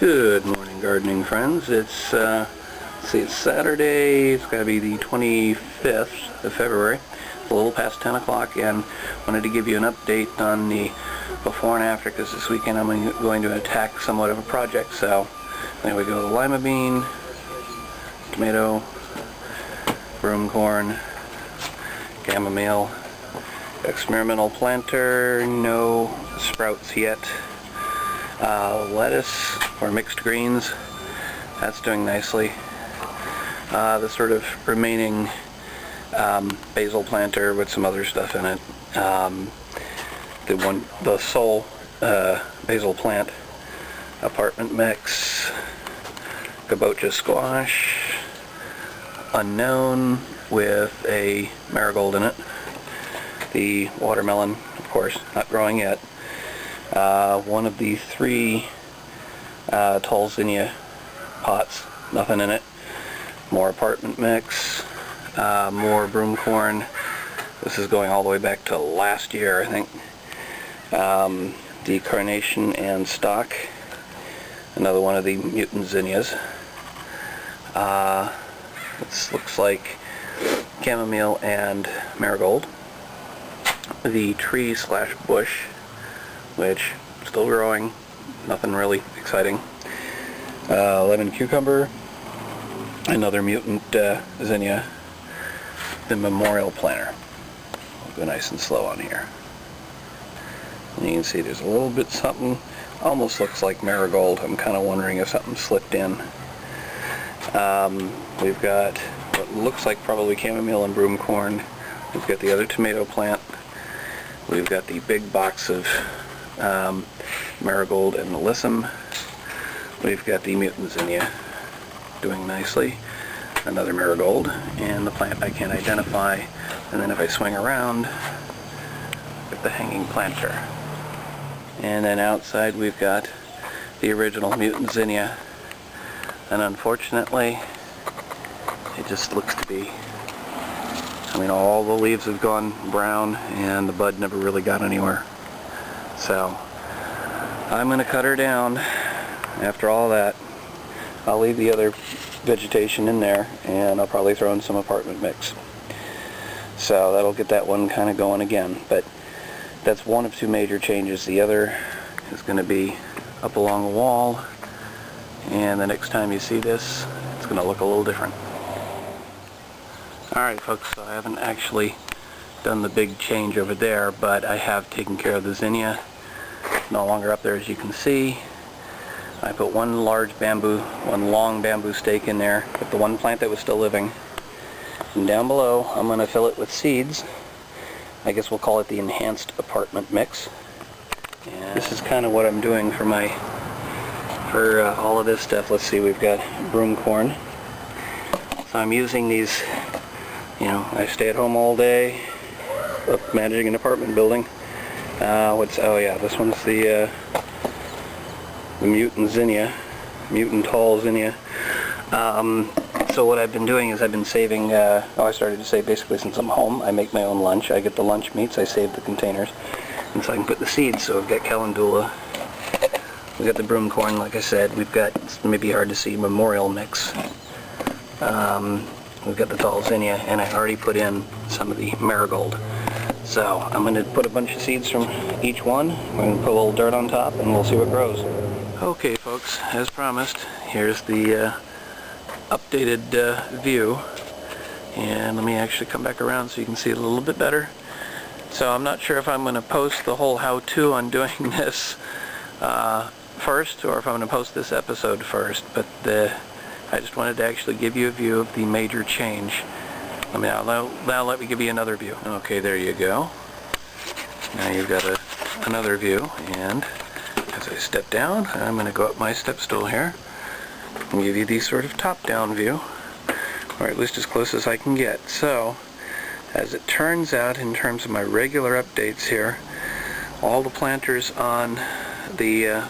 Good morning, gardening friends. It's it's Saturday. It's got to be the 25th of February. It's a little past 10 o'clock, and wanted to give you an update on the before and after, because this weekend I'm going to attack somewhat of a project. So anyway, we go the lima bean, tomato, broom corn, chamomile, experimental planter, no sprouts yet. Lettuce or mixed greens, that's doing nicely. The sort of remaining basil planter with some other stuff in it. The sole basil plant, apartment mix, kabocha squash, unknown with a marigold in it. The watermelon, of course, not growing yet. One of the three tall zinnia pots, nothing in it. More apartment mix, more broom corn. This is going all the way back to last year, I think. The carnation and stock, another one of the mutant zinnias. This looks like chamomile and marigold. The tree slash bush, which still growing, nothing really exciting. Lemon cucumber, another mutant zinnia, the memorial planter. I'll go nice and slow on here. And you can see there's a little bit something, almost looks like marigold. I'm kind of wondering if something slipped in. We've got what looks like probably chamomile and broom corn. We've got the other tomato plant. We've got the big box of marigold and alyssum. We've got the mutant zinnia doing nicely, another marigold, and the plant I can't identify. And then if I swing around, with the hanging planter. And then outside we've got the original mutant zinnia, and unfortunately it just looks to be, I mean, all the leaves have gone brown and the bud never really got anywhere. So I'm going to cut her down after all that. I'll leave the other vegetation in there, and I'll probably throw in some apartment mix. So that'll get that one kind of going again. But that's one of two major changes. The other is going to be up along the wall, and the next time you see this, it's going to look a little different. Alright folks, so I haven't actually done the big change over there, but I have taken care of the zinnia. No longer up there, as you can see. I put one long bamboo stake in there with the one plant that was still living. And down below, I'm going to fill it with seeds. I guess we'll call it the enhanced apartment mix. And this is kind of what I'm doing for all of this stuff. Let's see, we've got broom corn. So I'm using these, you know, I stay at home all day, managing an apartment building. Oh yeah, this one's the mutant zinnia, mutant tall zinnia. So what I've been doing is I've been saving, I started to save basically since I'm home. I make my own lunch. I get the lunch meats, I save the containers, and so I can put the seeds. So I've got calendula, we've got the broom corn, like I said, we've got, it's maybe hard to see, memorial mix. We've got the tall zinnia, and I already put in some of the marigold. So I'm going to put a bunch of seeds from each one. We're going to put a little dirt on top, and we'll see what grows. Okay folks, as promised, here's the updated view. And let me actually come back around so you can see it a little bit better. So I'm not sure if I'm going to post the whole how-to on doing this first, or if I'm going to post this episode first, but I just wanted to actually give you a view of the major change. Now let me give you another view. Okay, there you go. Now you've got another view, and as I step down, I'm going to go up my step stool here and give you the sort of top-down view, or at least as close as I can get. So, as it turns out, in terms of my regular updates here, all the planters on the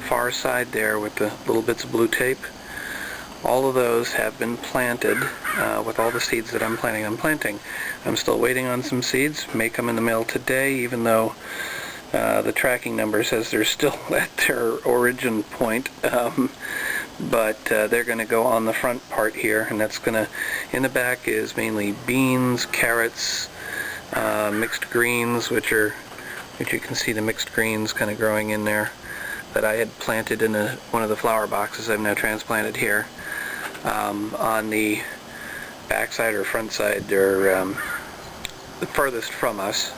far side there with the little bits of blue tape, all of those have been planted with all the seeds that I'm planning on planting. I'm still waiting on some seeds. May come in the mail today, even though The tracking number says they're still at their origin point, but they're going to go on the front part here, and that's going to, in the back is mainly beans, carrots, mixed greens, which you can see the mixed greens kind of growing in there, that I had planted in one of the flower boxes I've now transplanted here. On the back side or front side, or the furthest from us,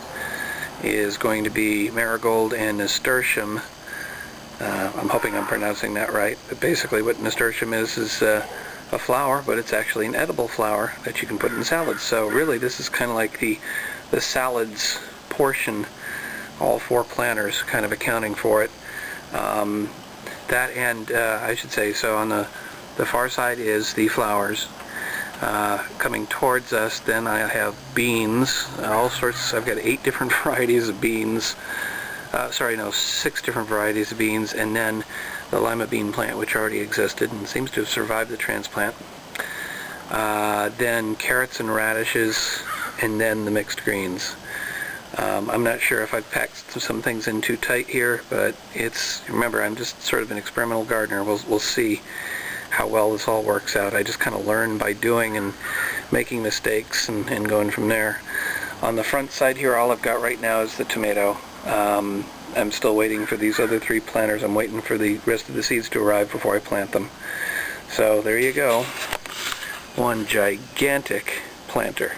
is going to be marigold and nasturtium. I'm hoping I'm pronouncing that right, but basically what nasturtium is a flower, but it's actually an edible flower that you can put in salads. So really this is kind of like the salads portion, all 4 planters kind of accounting for it. That and I should say, so on the far side is the flowers. Coming towards us, then I have beans, all sorts. I've got 8 different varieties of beans. 6 different varieties of beans, and then the lima bean plant, which already existed and seems to have survived the transplant. Then carrots and radishes, and then the mixed greens. I'm not sure if I've packed some things in too tight here, but remember, I'm just sort of an experimental gardener. We'll see how well this all works out. I just kind of learn by doing and making mistakes and going from there. On the front side here, all I've got right now is the tomato. I'm still waiting for these other 3 planters. I'm waiting for the rest of the seeds to arrive before I plant them. So there you go. One gigantic planter.